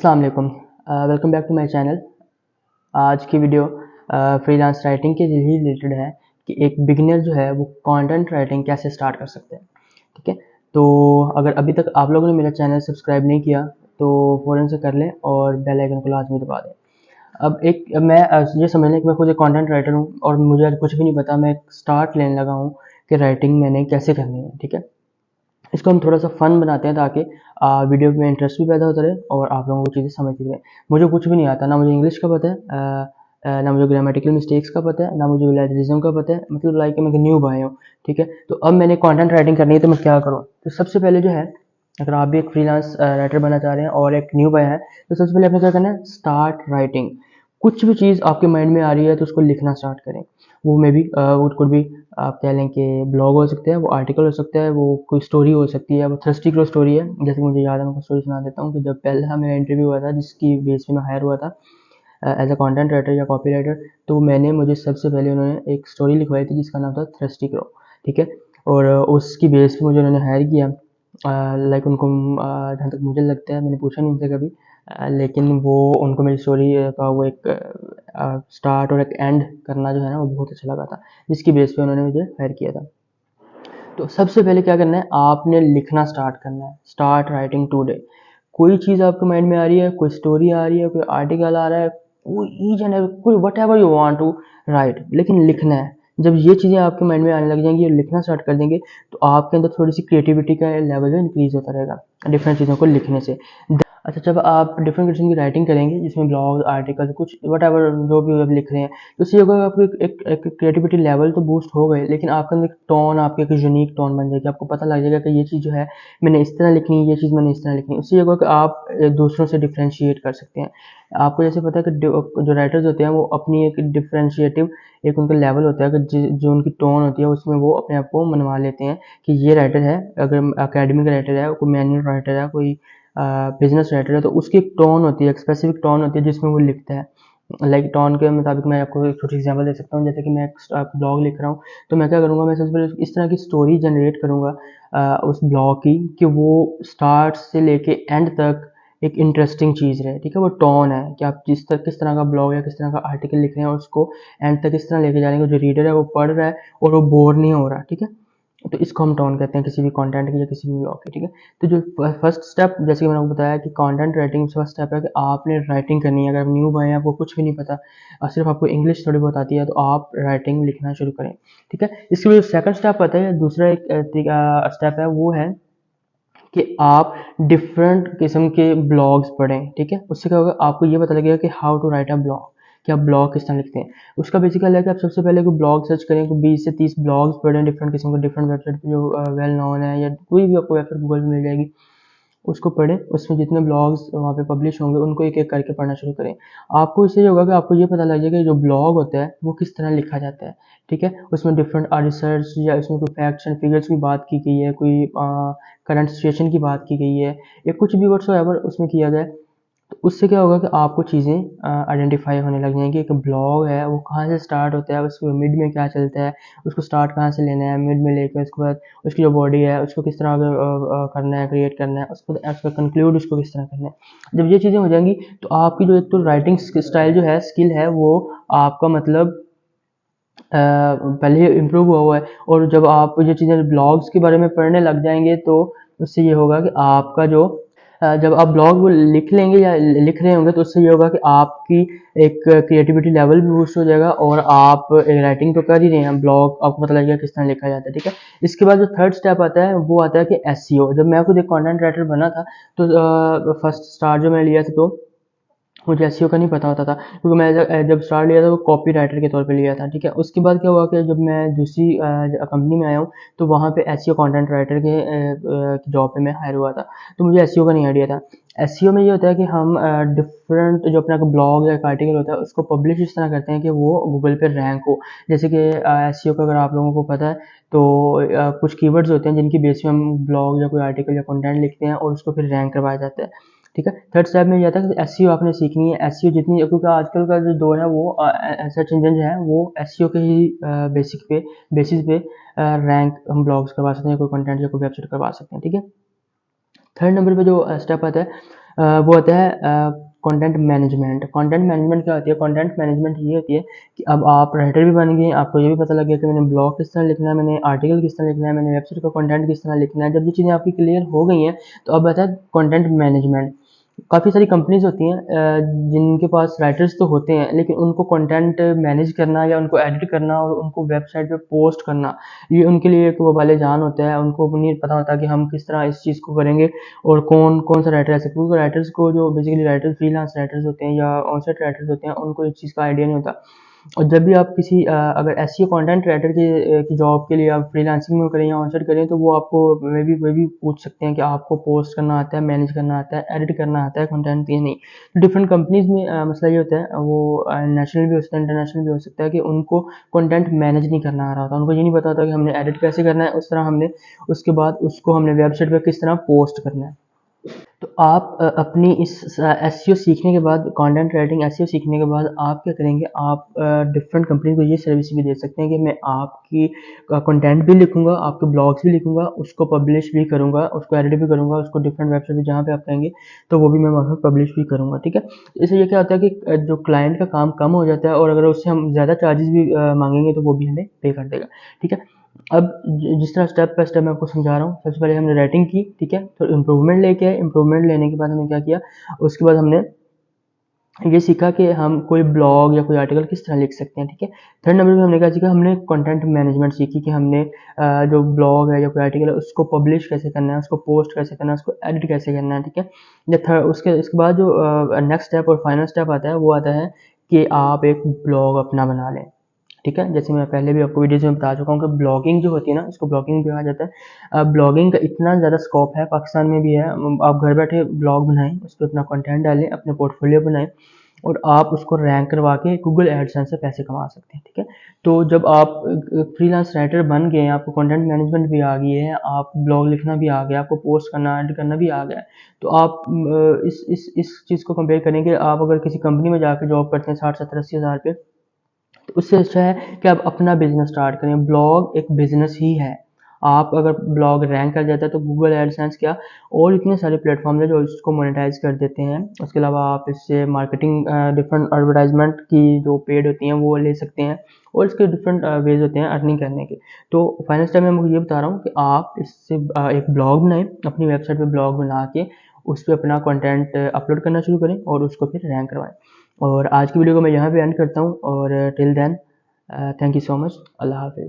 अस्सलाम वालेकुम। Welcome back to my channel. आज की वीडियो फ्रीलांस राइटिंग के ही रिलेटेड है कि एक बिगिनर जो है वो कंटेंट राइटिंग कैसे स्टार्ट कर सकते हैं। ठीक है, तो अगर अभी तक आप लोगों ने मेरा चैनल सब्सक्राइब नहीं किया तो फ़ौरन से कर लें और बेल आइकन को लाजमी दबा दें। अब मैं ये समझ लें कि मैं खुद एक कंटेंट राइटर हूँ और मुझे आज कुछ भी नहीं पता, मैं स्टार्ट लेने लगा हूँ कि राइटिंग मैंने कैसे करनी है। ठीक है, इसको हम थोड़ा सा फन बनाते हैं ताकि वीडियो में इंटरेस्ट भी पैदा होता रहे और आप लोगों को चीज़ें समझती रहे। मुझे कुछ भी नहीं आता, ना मुझे इंग्लिश का पता है, ना मुझे ग्रामेटिकल मिस्टेक्स का पता है, ना मुझे प्लेजरिज्म का पता है। मतलब लाइक मैं न्यू बॉय हूँ। ठीक है, तो अब मैंने कंटेंट राइटिंग करनी है तो मैं क्या करूँ। तो सबसे पहले जो है, अगर आप भी एक फ्रीलांस राइटर बनना चाह रहे हैं और एक न्यू बॉय है तो सबसे पहले आपने क्या करना है, स्टार्ट राइटिंग। कुछ भी चीज़ आपके माइंड में आ रही है तो उसको लिखना स्टार्ट करें। वो मे बी वो कुड भी आप कह लें कि ब्लॉग हो सकते हैं, वो आर्टिकल हो सकता है, वो कोई स्टोरी हो सकती है, वो थ्रस्टी क्रॉस स्टोरी है। जैसे कि मुझे याद है, मैं आपको स्टोरी सुना देता हूँ कि जब पहला मेरा इंटरव्यू हुआ था जिसकी बेस पे मैं हायर हुआ था एज अ कंटेंट राइटर या कॉपी राइटर, तो मुझे सबसे पहले उन्होंने एक स्टोरी लिखवाई थी जिसका नाम था थ्रस्टी क्रॉ। ठीक है, और उसकी बेस पे मुझे उन्होंने हायर किया। लाइक उनको जहाँ तक मुझे लगता है, मैंने पूछा नहीं उनसे कभी, लेकिन वो उनको मेरी स्टोरी का वो एक स्टार्ट और एक एंड करना जो है ना वो बहुत अच्छा लगा था, जिसकी बेस पे उन्होंने मुझे हायर किया था। तो सबसे पहले क्या करना है, आपने लिखना स्टार्ट करना है। Start writing today. कोई चीज़ आपके माइंड में आ रही है, कोई स्टोरी आ रही है, कोई आर्टिकल आ रहा है, कोई ईच एंड कोई whatever you want to write, लेकिन लिखना है। जब ये चीज़ें आपके माइंड में आने लग जाएंगी और लिखना स्टार्ट कर देंगे तो आपके अंदर थोड़ी सी क्रिएटिविटी का लेवल जो इंक्रीज होता रहेगा डिफरेंट चीज़ों को लिखने से। अच्छा, जब आप डिफरेंट किस्म की राइटिंग करेंगे जिसमें ब्लॉग आर्टिकल कुछ वट एवर जो भी आप लिख रहे हैं, तो उससे होगा आपको एक क्रिएटिविटी लेवल तो बूस्ट हो गए, लेकिन आपके अंदर एक टोन, आपकी एक यूनिक टोन बन जाएगी। आपको पता लग जाएगा कि ये चीज़ जो है मैंने इस तरह लिखनी है, ये चीज़ मैंने इस तरह लिखनी है। उससे ये होगा कि आप दूसरों से डिफ्रेंशिएट कर सकते हैं। आपको जैसे पता है कि जो राइटर्स होते हैं वो अपनी एक डिफ्रेंशिएटिव एक उनका लेवल होता है कि जो उनकी टोन होती है उसमें वो अपने आप को मनवा लेते हैं कि ये राइटर है। अगर अकेडमिक राइटर है, कोई मैनुअल राइटर है, कोई बिजनेस राइटर है, तो उसकी एक टोन होती है, एक स्पेसिफिक टोन होती है जिसमें वो लिखता है। लाइक टोन के मुताबिक मैं आपको एक छोटी एग्जांपल दे सकता हूँ। जैसे कि मैं एक ब्लॉग लिख रहा हूँ तो मैं क्या करूँगा, मैं सबसे पहले इस तरह की स्टोरी जनरेट करूँगा उस ब्लॉग की कि वो स्टार्ट से लेके एंड तक एक इंटरेस्टिंग चीज़ रहे। ठीक है, वो टोन है कि आप किस तरह का ब्लॉग या किस तरह का आर्टिकल लिख रहे हैं और उसको एंड तक इस तरह लेके जा रहे हैं कि जो रीडर है वो पढ़ रहा है और वो बोर नहीं हो रहा। ठीक है, तो इसको हम टोन कहते हैं किसी भी कंटेंट की या किसी भी ब्लॉग की। ठीक है, तो जो फर्स्ट स्टेप, जैसे कि मैंने आपको बताया कि कंटेंट राइटिंग फर्स्ट स्टेप है कि आपने राइटिंग करनी है। अगर आप न्यू बॉय हैं, आपको कुछ भी नहीं पता और सिर्फ आपको इंग्लिश थोड़ी बहुत आती है, तो आप राइटिंग लिखना शुरू करें। ठीक है, इसके लिए सेकंड स्टेप आता है, दूसरा एक स्टेप है, वो है कि आप डिफरेंट किस्म के ब्लॉग्स पढ़ें। ठीक है, उससे क्या होगा, आपको ये पता लगेगा कि how to write a blog, कि आप ब्लॉग किस तरह लिखते हैं। उसका बेसिकल है कि आप सबसे पहले कोई ब्लॉग सर्च करें, कोई 20 से 30 ब्लॉग्स पढ़ें डिफरेंट किस्म के, डिफरेंट वेबसाइट पे जो वेल नोन है, या कोई भी आपको वेबसाइट गूगल पे मिल जाएगी, उसको पढ़ें। उसमें जितने ब्लॉग्स वहाँ पे पब्लिश होंगे उनको एक एक करके पढ़ना शुरू करें। आपको इससे ये होगा कि आपको ये पता लग जाएगा कि जो ब्लॉग होता है वो किस तरह लिखा जाता है। ठीक है, उसमें डिफरेंट रिसर्च या इसमें कोई फैक्ट्स एंड फिगर्स की बात की गई है, कोई करंट सिचुएशन की बात की गई है, या कुछ भी व्हाट्सएवर उसमें किया गया है। तो उससे क्या होगा कि आपको चीज़ें आइडेंटिफाई होने लग जाएंगी। एक ब्लॉग है वो कहाँ से स्टार्ट होता है, उसको मिड में क्या चलता है, उसको स्टार्ट कहाँ से लेना है, मिड में लेकर उसके बाद उसकी जो बॉडी है उसको किस तरह करना है, क्रिएट करना है, उसको कंक्लूड उसको किस तरह करना है। जब ये चीज़ें हो जाएंगी तो आपकी जो एक तो राइटिंग स्टाइल जो है, स्किल है, वो आपका मतलब पहले ही इम्प्रूव हुआ है। और जब आप ये चीज़ें ब्लॉग्स के बारे में पढ़ने लग जाएंगे तो उससे ये होगा कि आपका जो जब आप ब्लॉग लिख लेंगे या लिख रहे होंगे तो उससे ये होगा कि आपकी एक क्रिएटिविटी लेवल भी बूस्ट हो जाएगा और आप राइटिंग तो कर ही रहे हैं, ब्लॉग आपको पता लगेगा किस तरह लिखा जाता है। ठीक है, इसके बाद जो थर्ड स्टेप आता है वो आता है कि एसईओ। जब मैं खुद एक कंटेंट राइटर बना था तो फर्स्ट स्टार्ट जो मैं लिया था, तो मुझे एसईओ का नहीं पता होता था, क्योंकि मैं जब स्टार्ट लिया था वो कॉपी राइटर के तौर पे लिया था। ठीक है, उसके बाद क्या हुआ कि जब मैं दूसरी कंपनी में आया हूँ तो वहाँ पे एसईओ कंटेंट राइटर के जॉब पे मैं हायर हुआ था, तो मुझे एसईओ का नहीं आइडिया था। एसईओ में ये होता है कि हम डिफरेंट जो अपना ब्लॉग या आर्टिकल होता है उसको पब्लिश इस तरह करते हैं कि वो गूगल पे रैंक हो। जैसे कि एसईओ का अगर आप लोगों को पता है तो कुछ कीवर्ड्स होते हैं जिनकी बेस पे हम ब्लॉग या कोई आर्टिकल या कंटेंट लिखते हैं और उसको फिर रैंक करवाया जाता है। ठीक है, थर्ड स्टेप में ये आता है कि एसईओ आपने सीखनी है। एसईओ जितनी, क्योंकि आजकल का जो दौर है वो सर्च इंजन जो है वो एसईओ के ही बेसिस पे रैंक हम ब्लॉग्स करवा सकते हैं, कोई कंटेंट या कोई वेबसाइट करवा सकते हैं। ठीक है, थर्ड नंबर पे जो स्टेप आता है वो होता है कंटेंट मैनेजमेंट। कंटेंट मैनेजमेंट क्या होती है? कंटेंट मैनेजमेंट ये होती है कि अब आप राइटर भी बन गए, आपको ये भी पता लग गया कि मैंने ब्लॉग किस तरह लिखना है, मैंने आर्टिकल किस तरह लिखना है, मैंने वेबसाइट का कंटेंट किस तरह लिखना है। जब ये चीज़ें आपकी क्लियर हो गई हैं तो अब आता है कंटेंट मैनेजमेंट। काफ़ी सारी कंपनीज होती हैं जिनके पास राइटर्स तो होते हैं, लेकिन उनको कंटेंट मैनेज करना या उनको एडिट करना और उनको वेबसाइट पे पोस्ट करना, ये उनके लिए एक वबाले जान होता है। उनको नहीं पता होता कि हम किस तरह इस चीज़ को करेंगे और कौन कौन सा राइटर ऐसे, क्योंकि राइटर्स को जो बेसिकली राइटर फ्रीलांस राइटर्स होते हैं या ऑनसाइट राइटर्स होते हैं, उनको इस चीज़ का आइडिया नहीं होता। और जब भी आप किसी अगर एसईओ कंटेंट राइटर की जॉब के लिए आप फ्रीलांसिंग में करें या ऑनसाइट करें, तो वो आपको वे भी पूछ सकते हैं कि आपको पोस्ट करना आता है, मैनेज करना आता है, एडिट करना आता है कंटेंट या नहीं। तो डिफरेंट कंपनीज में मसला ये होता है, वो नेशनल भी हो सकता है, इंटरनेशनल भी हो सकता है, कि उनको कंटेंट मैनेज नहीं करना आ रहा होता। उनको ये नहीं पता होता कि हमने एडिट कैसे करना है, उस तरह हमने उसके बाद उसको हमने वेबसाइट पर किस तरह पोस्ट करना है। तो आप अपनी इस एसईओ सीखने के बाद, कंटेंट राइटिंग एसईओ सीखने के बाद आप क्या करेंगे? आप डिफरेंट कंपनी को ये सर्विस भी दे सकते हैं कि मैं आपकी कंटेंट भी लिखूंगा, आपके ब्लॉग्स भी लिखूंगा, उसको पब्लिश भी करूंगा, उसको एडिट भी करूंगा, उसको डिफरेंट वेबसाइट पे जहाँ पे आप कहेंगे तो वो भी मैं वहाँ पे पब्लिश भी करूंगा। ठीक है, इससे ये क्या होता है कि जो क्लाइंट का काम कम हो जाता है, और अगर उससे हम ज़्यादा चार्जेस भी मांगेंगे तो वो भी हमें पे कर देगा। ठीक है, अब जिस तरह स्टेप बाय स्टेप मैं आपको समझा रहा हूँ, सबसे पहले हमने राइटिंग की, ठीक है, तो इम्प्रूवमेंट लेके आए। इम्प्रूवमेंट लेने के बाद हमने क्या किया? उसके बाद हमने ये सीखा कि हम कोई ब्लॉग या कोई आर्टिकल किस तरह लिख सकते हैं। ठीक है, थर्ड नंबर पे हमने क्या सीखा? हमने कंटेंट मैनेजमेंट सीखी कि हमने जो ब्लॉग है या कोई आर्टिकल है उसको पब्लिश कैसे करना है, उसको पोस्ट कैसे करना है, उसको एडिट कैसे करना है। ठीक है, या थर्ड उसके बाद जो नेक्स्ट स्टेप और फाइनल स्टेप आता है, वो आता है कि आप एक ब्लॉग अपना बना लें। ठीक है, जैसे मैं पहले भी आपको वीडियोज़ में बता चुका हूँ कि ब्लॉगिंग जो होती है ना, इसको ब्लॉगिंग भी कहा जाता है। ब्लॉगिंग का इतना ज़्यादा स्कोप है, पाकिस्तान में भी है। आप घर बैठे ब्लॉग बनाएं, उस पर अपना कंटेंट डालें, अपने पोर्टफोलियो बनाएं और आप उसको रैंक करवा के गूगल एडसेंस से पैसे कमा सकते हैं। ठीक है, तो जब आप फ्रीलांस राइटर बन गए हैं, आपको कंटेंट मैनेजमेंट भी आ गई है, आप ब्लॉग लिखना भी आ गया, आपको पोस्ट करना एडिट करना भी आ गया, तो आप इस चीज़ को कंपेयर करेंगे। आप अगर किसी कंपनी में जाकर जॉब करते हैं 60, 70, 80 हज़ार पे, तो उससे अच्छा है कि आप अपना बिजनेस स्टार्ट करें। ब्लॉग एक बिजनेस ही है। आप अगर ब्लॉग रैंक कर जाता है तो गूगल एडसेंस क्या और इतने सारे प्लेटफॉर्म है जो इसको मोनेटाइज कर देते हैं। उसके अलावा आप इससे मार्केटिंग डिफरेंट एडवर्टाइजमेंट की जो पेड होती हैं वो ले सकते हैं, और इसके डिफरेंट वेज होते हैं अर्निंग करने के। तो फाइनल स्टेप में मैं ये बता रहा हूँ कि आप इससे एक ब्लॉग बनाएं, अपनी वेबसाइट पे ब्लॉग बना के उस पर अपना कंटेंट अपलोड करना शुरू करें और उसको फिर रैंक करवाएं। और आज की वीडियो को मैं यहाँ पे एंड करता हूँ, और till then thank you so much. अल्लाह हाफिज़।